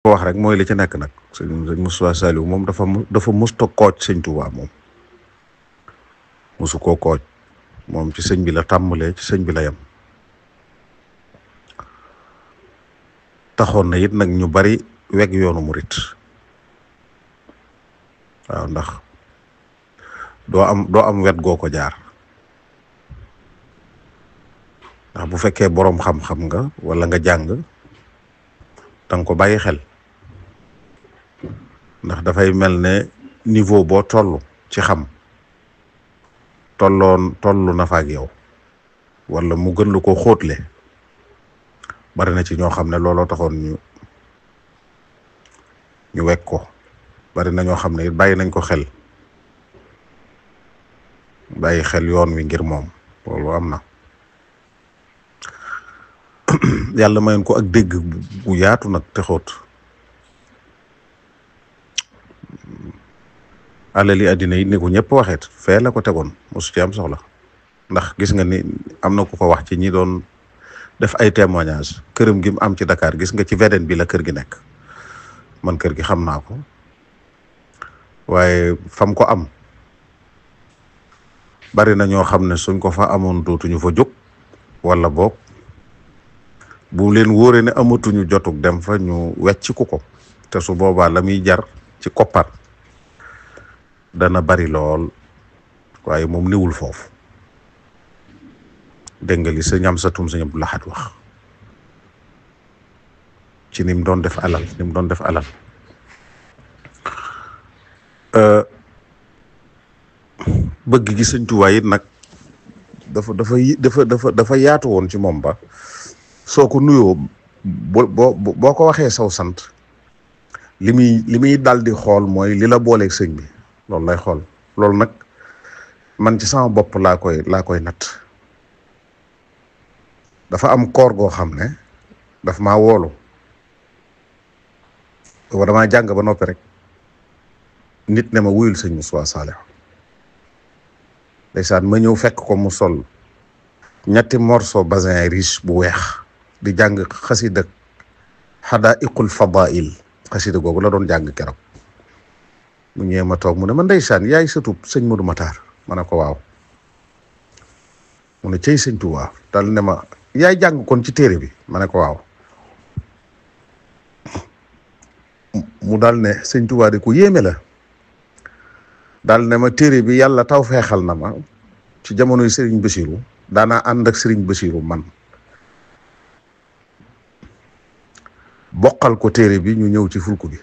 wax rek mooy li ci nekk nag sëñ Moustapha Saliou moom dafa musta kooj sëñ Touba moom musu koo kooj moom ci sëñ bi la tàmbalee ci sëñ bi la yem taxoon na it nag ñu bari weg yoonu murit waaw ndax doo am wet goo ko jaar ndax bu fekkee boroom xam-xam nga wala nga jàng danga ko bàyyi xel ndax dafay mel ne niveau boo toll ci xam tollu na fa ak yow wala mu gën lu ko xóotle bari na ci ñoo xam ne looloo taxoon ñu wekk ko bari na ñoo xam ne it bàyyi nañ ko xel bàyyi xel yoon wi ngir moom loolu am na yàlla mayoon ko ak dégg bu yaatu nag te xóot alali àddina yi ni ko ñëpp waxeet fee la ko tegoon mosu ci am soxla ndax gis nga ni am na ku ko wax ci ñi doon def ay témoignage këram gi mu am ci Dakar gis nga ci VDN bi la kër gi nekk man kër gi xam naa ko waaye fam ko am bari na ñoo xam ne suñ ko fa amoon dootuñu fa jóg wala boog bu leen wóoree ne amatuñu jotug dem fa ñu wecc ko te su boobaa la muy jar ci koppar dana bari lool waaye moom niwul foofu dégg nga li sëñ Amsatou sëñ Abdou Lahad wax ci ni mu doon def alal bëgg gi sëñ Tuubaa it nag dafa yaatu woon ci moom ba soo ko nuyoo boo ko waxee saw sant li muy dal di xool mooy li la booleeg sëñ bi loolu lay xool loolu nag man ci sama bopp laa koy natt dafa am koor goo xam ne daf maa woolu booba damaa jàng ba noppi rek nit ne ma wuyul sëñ Moustapha Saliou ndeysaan ma ñëw fekk ko mu sol ñetti morceau basin riche bu weex di jàng xasida Hadaiqul Fadail xasida googu la doon jàng keroog mu ñëwee ma toog mu ne ma ndeysaan yaay sëtub sëñ Modou Matar ma ne ko waaw mu ne cey sëñ Touba dal ne ma yaay jàng kon ci téere bi ma ne ko waaw mu dal ne sëñ Touba de ku yéeme la dal ne ma téere bi yàlla taw feexal na ma ci jamonoy Serigne Bassirou daanaa ànd ak Serigne Bassirou man bokkal ko téere bi ñu ñëw ci fulku bi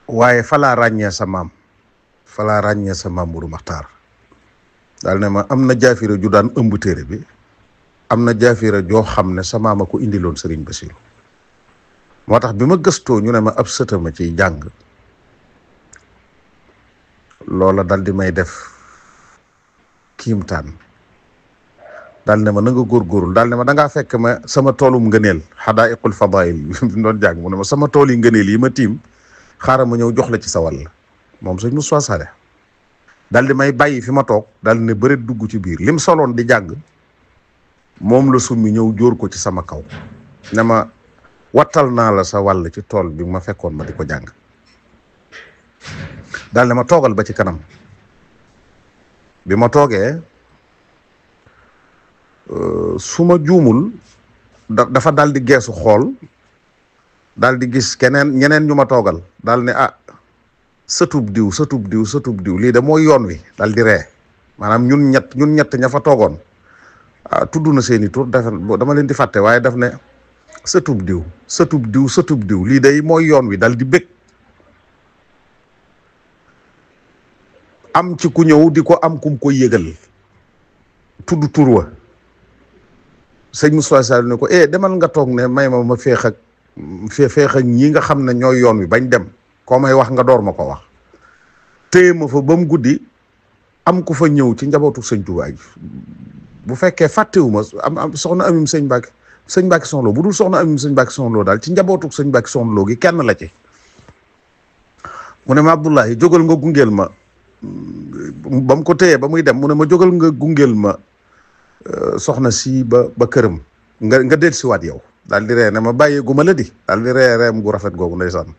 waaye falaa ràññee sa maam Modou Makhtar daal ne ma am na jaafira ju daan ëmb téere bi am na jaafira joo xam ne sa maam a ko indiloon Serigne Bassirou moo tax bi ma gëstoo ñu ne ma ab sëtama ciy jàng loola dal di may def kiimtaan daal ne ma na nga góorgóorlu daal ne ma da ngaa fekk ma sama toolum ngëneel Hadaiqul Fadail bi mu doon jàng mu ne ma sama tool yi ngëneel yi ma tiim xaaral ma ñëw jox la ci sa wàll moom sëñ Moustapha Saliou daal di may bàyyi fi ma toog daal ne bëreet dugg ci biir lim soloon di jàng moom la summi ñëw jóor ko ci sama kaw ne ma wattal naa la sa wàll ci tool bi ma fekkoon ma di ko jàng daal ne ma toogal ba ci kanam bi ma toogee su ma juumul dafa daal di geesu xool daal di gis ñeneen ñu ma toogal daal ne sëtub diw lii de mooy yoon wi daal di ree maanaam ñun ñett ña fa toogoon tudd na seeni tur dama leen di fàtte waaye daf ne sëtub diw lii day mooy yoon wi daal di bëgg am ci ku ñëw di ko am kum ko yëgal tudd tur wa sëñ Moustapha Saliou ne ko demal nga toog ne may ma feex ak ñi nga xam ne ñooy yoon wi bañ dem koo may wax nga door ma ko wax téye ma fa ba mu guddi am ku fa ñëw ci njabootu sëñ Touba gi bu fekkee fàttewuma am soxna amim sëñ Mbàkke Soxna Lo bu dul soxna amim sëñ Mbàkke Soxna Lo daal ci njabootu sëñ Mbàkke Soxna Lo gi kenn la ci mu ne ma Abdoulaye jógal nga gungeel ma ba mu ko téyee ba muy dem mu ne ma jógal nga gungeel ma soxna si ba këram nga dellusiwaat yow daal di ree ne ma bàyyeegu ma la di, daal di ree reem gu rafet googu ndeysaan.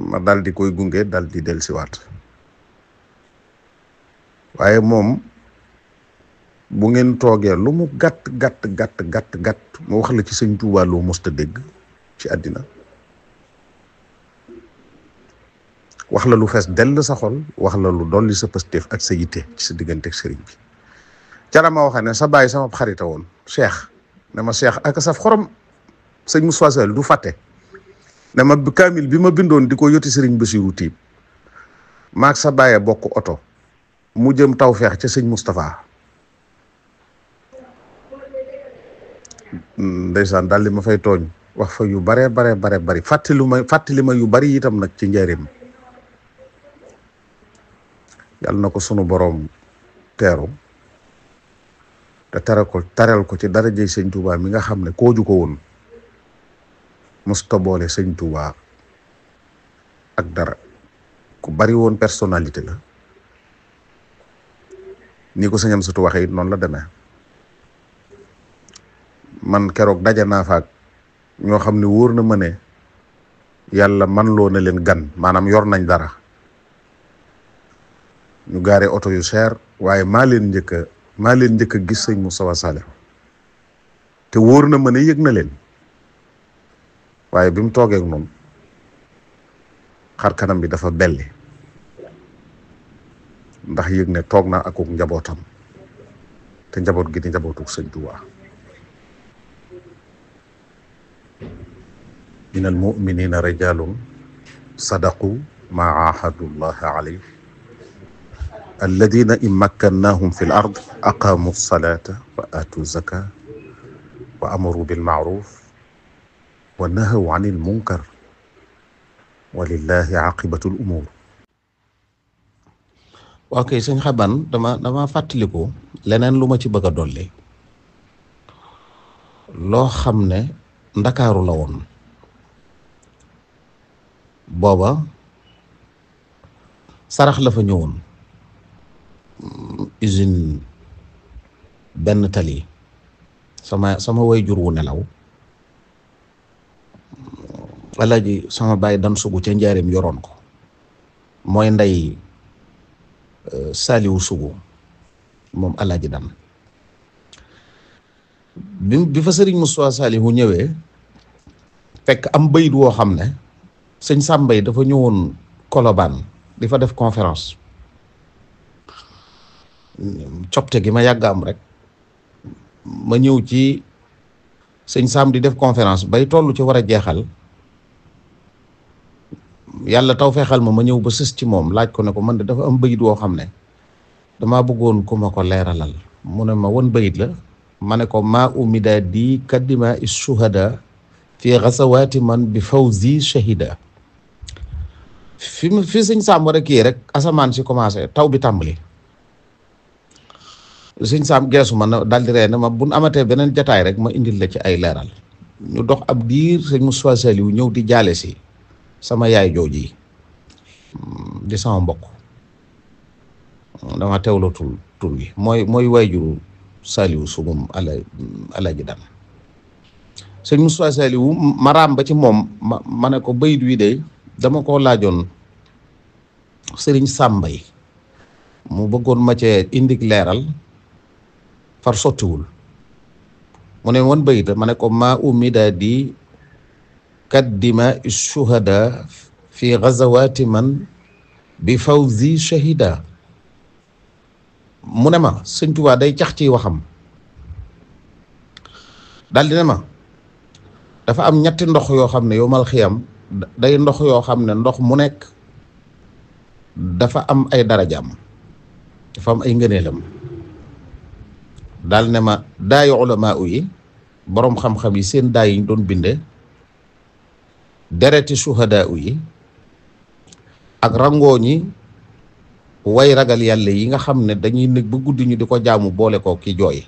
ma daal di koy gunge daal di dellusiwaat. waaye moom bu ngeen toogee lu mu gàtt gàtt mu wax la ci sëñ Tuubaa loo musta dégg ci àddina, wax la lu fees dell sa xol, wax la lu dolli sa pëstéef ak sa yitte ci sa diggante ak sëriñ bi. ca la ma waxee ne sa baay sama xarita woon Cheikh, ne ma Cheikh ak saf xorom, sëñ Moustapha Sall du fàtte ne ma kaamil bi ma bindoon di ko yoti sëriñ Bassirou Tiib maag sa baay bokk oto mu jëm Tawfeex ca sëñ Moustapha. ndeysaan daal di ma fay tooñ wax fa yu bare bari fàttali ma yu bari itam nag ci njëriñ. yàlla na ko sunu boroom teeru te taral ko ci darajey sëñ Touba mi nga xam ne kooju ko woon musta boole sëñ Touba ak dara, ku bari woon personnalité la. ni ko sëñam sutu waxee it noonu la demee. man keroog daje naa fa ak ñoo xam ne wóor na ma ne yàlla man loo na leen gan, maanaam yor nañ dara, ñu gaare oto yu cher, waaye maa leen njëkk a gis sëñ Moustapha Sall te wóor na ma ne yëg na leen. waaye bi mu toogee ak noonu xar kanam bi dafa belli, ndax yëg ne toog na akuk njabootam te njaboot gi di njabootuk sëñ Tuubaa. min al muminina rijalun sadaqu ma ahadu llaha alayh alladina in makkannahum fi l ard aqamu lsalata wa atu zaka wa amaru bilmaaruf wa nahaw an il munkar walillahi aqibatul umur. ok sëñ Xaban dama fàttaliku leneen lu ma ci bëgg a dolli, loo xam ne ndakaaru la woon. booba sarax la fa ñëwoon, usine benn tali, sama waajur wu nelaw alaaji sama baay dan sugu ca njaareem yoroon ko, mooy ndey Saliou Sugu moom alaaji dan bi fa sëriñ Moustapha Saliou ñëwee fekk am bayit woo xam ne sëñ Sàmbay dafa ñëwoon Colobane di fa def conférence. copte gi ma yàgg am rek ma ñëw ci sëñ Sam di def conférence bay toll ci war a jeexal, yàlla taw feexal ma ñëw ba sës ci moom laaj ko ne ko man de dafa am bayit woo xam ne damaa bëggoon ku ma ko leeralal. mu ne ma won bayit la, ma ne ko maa umida di kaddima is shuhada fi xasawaati man bi fawzi shahida. fi sëñ Sam war a kii rek asamaan si commencé taw bi tàmbali. sëñ Sam geesu ma daal di ree ne ma buñ amatee beneen jataay rek ma indil la ci ay leeral. ñu dox ab diir sëñ Moustapha Saliou ñëw di jaale si sama yaay jooji di sama mbokk, dama teewlatul tur wi, mooy waajuru Saliou Sugum Alaaji Dan. sëñ Moustapha Saliou ma raam ba ci moom ma ne ko bayit wi de dama ko laajoon sëriñ Sàmbay mu bëggoon ma cee indik leeral far sottiwul. mu ne woon bayit ma ne ko maa umida di kaddima shuhada fi gazawati man bi fawzi shahida. mu ne ma sëñ Tuubaa day cax ci waxam daal di ne ma dafa am ñetti ndox yoo xam ne yowmal xiyam day ndox yoo xam ne ndox mu nekk dafa am ay darajaam, dafa am ay ngëneelam. daal ne ma daayu ulamaa yi boroom xam-xam yi seen daay yi ñu doon binde, dereti suhadaa yi ak rangoo ñi way ragal yàlla yi nga xam ne dañuy nekk ba guddi ñu di ko jaamu boole ko ki jooy.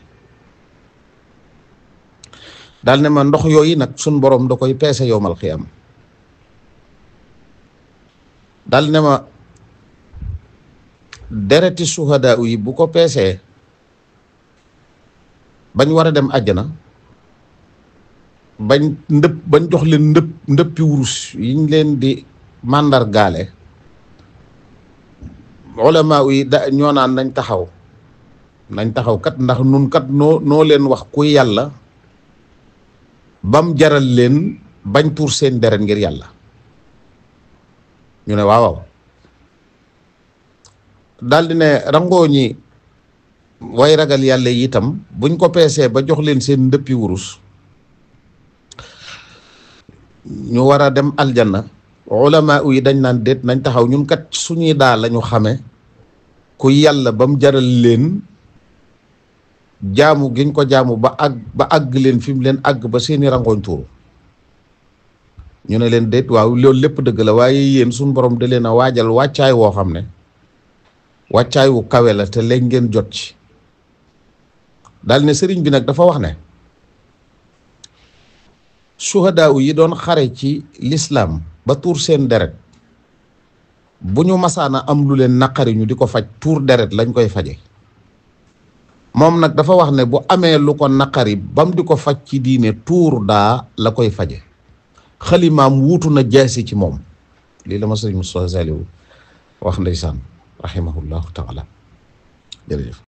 daal ne ma ndox yooyu nag suñ boroom da koy peese yowmal xiyam. daal ne ma dereti suhadaa yi bu ko peesee bañ war a dem àjjana bañ jox leen ndëppi wurus yiñ leen di màndargaale ulama yi ñoo naan nañ taxaw kat ndax nun kat noo leen wax ku yàlla bam jaral leen bañ tuur seen deret ngir yàlla. ñu ne waaw daldi ne rangoo ñi way ragal yàlla yi itam buñ ko peesee ba jox leen seen ndëppi wurus ñu war a dem aljanna ulama yi dañ naan déet nañ taxaw ñun kat suñuy daa lañu xame ku yàlla bam jaral leen jaamu giñ ko jaamu ba àgg leen fi mu leen àgg ba seeni rangooñ tuuru. ñu ne leen déet waaw loolu lépp dëgg la waaye yéen suñu borom da leen a waajal wàccaay woo xam ne wàccaay wu kawe la te léegi ngeen jot ci. daal ne sëriñ bi nag dafa wax ne suhadaa yi doon xare ci lislaam ba tuur seen deret bu ñu masaana am lu leen naqari ñu di ko faj tuur deret lañ koy faje moom nag dafa wax ne bu amee lu ko naqari bam di ko faj ci diine tuur daa la koy faje xalimaam wuutu na jaasi ci moom. lii la ma sëriñ Moustapha Saliou wax ndeysaan rahimahullahu taala jërëjëf.